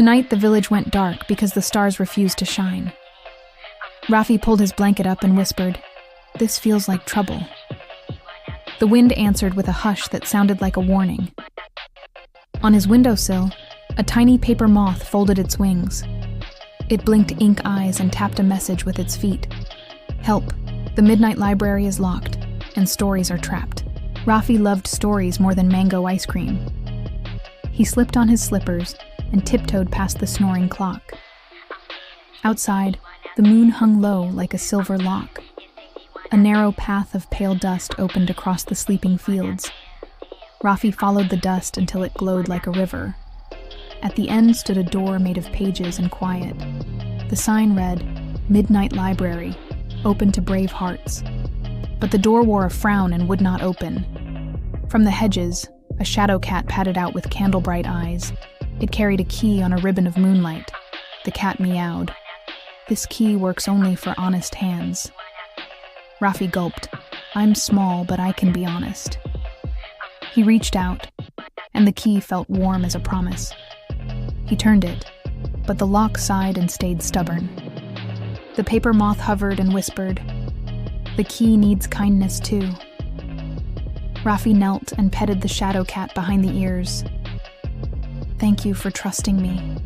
Tonight, the village went dark because the stars refused to shine. Rafi pulled his blanket up and whispered, "This feels like trouble." The wind answered with a hush that sounded like a warning. On his windowsill, a tiny paper moth folded its wings. It blinked ink eyes and tapped a message with its feet. "Help, the midnight library is locked, and stories are trapped." Rafi loved stories more than mango ice cream. He slipped on his slippers and tiptoed past the snoring clock. Outside, the moon hung low like a silver lock. A narrow path of pale dust opened across the sleeping fields. Rafi followed the dust until it glowed like a river. At the end stood a door made of pages and quiet. The sign read, "Midnight Library, open to brave hearts." But the door wore a frown and would not open. From the hedges, a shadow cat padded out with candle-bright eyes. It carried a key on a ribbon of moonlight. The cat meowed. "This key works only for honest hands." Rafi gulped. "I'm small, but I can be honest." He reached out, and the key felt warm as a promise. He turned it, but the lock sighed and stayed stubborn. The paper moth hovered and whispered, "The key needs kindness too." Rafi knelt and petted the shadow cat behind the ears. "Thank you for trusting me,"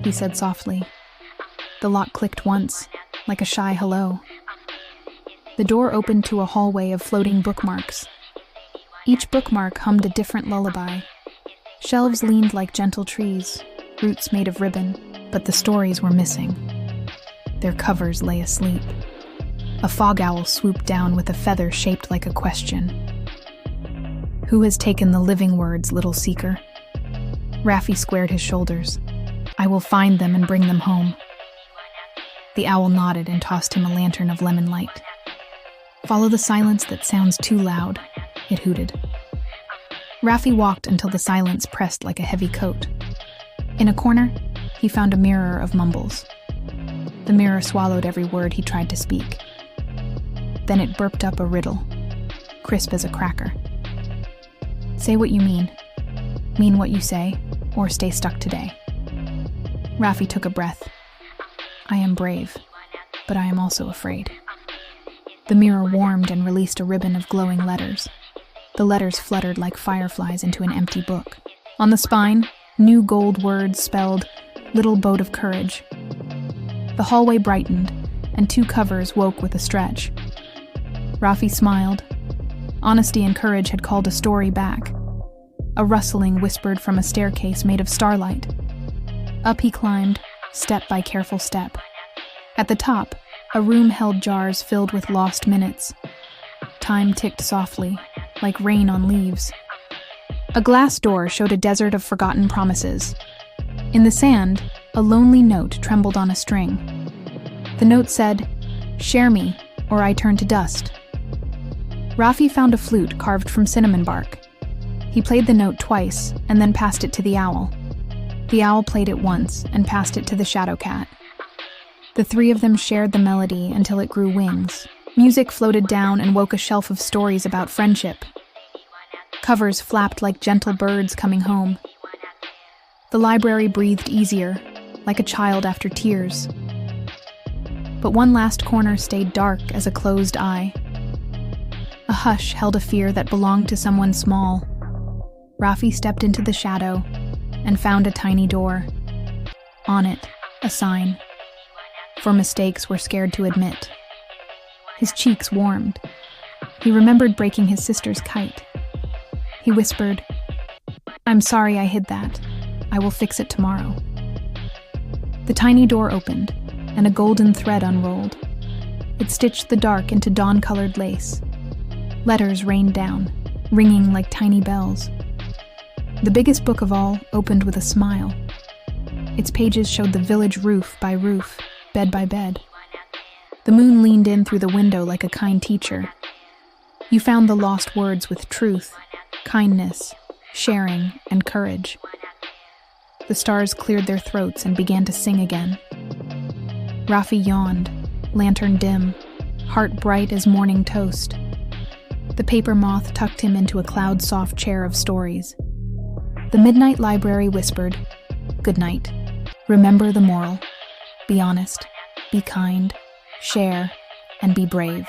he said softly. The lock clicked once, like a shy hello. The door opened to a hallway of floating bookmarks. Each bookmark hummed a different lullaby. Shelves leaned like gentle trees, roots made of ribbon, but the stories were missing. Their covers lay asleep. A fog owl swooped down with a feather shaped like a question. "Who has taken the living words, little seeker?" Rafi squared his shoulders. "I will find them and bring them home." The owl nodded and tossed him a lantern of lemon light. "Follow the silence that sounds too loud," it hooted. Rafi walked until the silence pressed like a heavy coat. In a corner, he found a mirror of mumbles. The mirror swallowed every word he tried to speak. Then it burped up a riddle, crisp as a cracker. "Say what you mean what you say, or stay stuck today." Rafi took a breath. "I am brave, but I am also afraid." The mirror warmed and released a ribbon of glowing letters. The letters fluttered like fireflies into an empty book. On the spine, new gold words spelled, "Little Boat of Courage." The hallway brightened, and 2 covers woke with a stretch. Rafi smiled. Honesty and courage had called a story back. A rustling whispered from a staircase made of starlight. Up he climbed, step by careful step. At the top, a room held jars filled with lost minutes. Time ticked softly, like rain on leaves. A glass door showed a desert of forgotten promises. In the sand, a lonely note trembled on a string. The note said, "Share me, or I turn to dust." Rafi found a flute carved from cinnamon bark. He played the note twice, and then passed it to the owl. The owl played it once, and passed it to the shadow cat. The 3 of them shared the melody until it grew wings. Music floated down and woke a shelf of stories about friendship. Covers flapped like gentle birds coming home. The library breathed easier, like a child after tears. But one last corner stayed dark as a closed eye. A hush held a fear that belonged to someone small. Rafi stepped into the shadow and found a tiny door. On it, a sign. For mistakes we're scared to admit. His cheeks warmed. He remembered breaking his sister's kite. He whispered, "I'm sorry I hid that. I will fix it tomorrow." The tiny door opened, and a golden thread unrolled. It stitched the dark into dawn-colored lace. Letters rained down, ringing like tiny bells. The biggest book of all opened with a smile. Its pages showed the village roof by roof, bed by bed. The moon leaned in through the window like a kind teacher. You found the lost words with truth, kindness, sharing, and courage. The stars cleared their throats and began to sing again. Rafi yawned, lantern dim, heart bright as morning toast. The paper moth tucked him into a cloud-soft chair of stories. The midnight library whispered, "Good night." Remember the moral. Be honest, be kind, share, and be brave.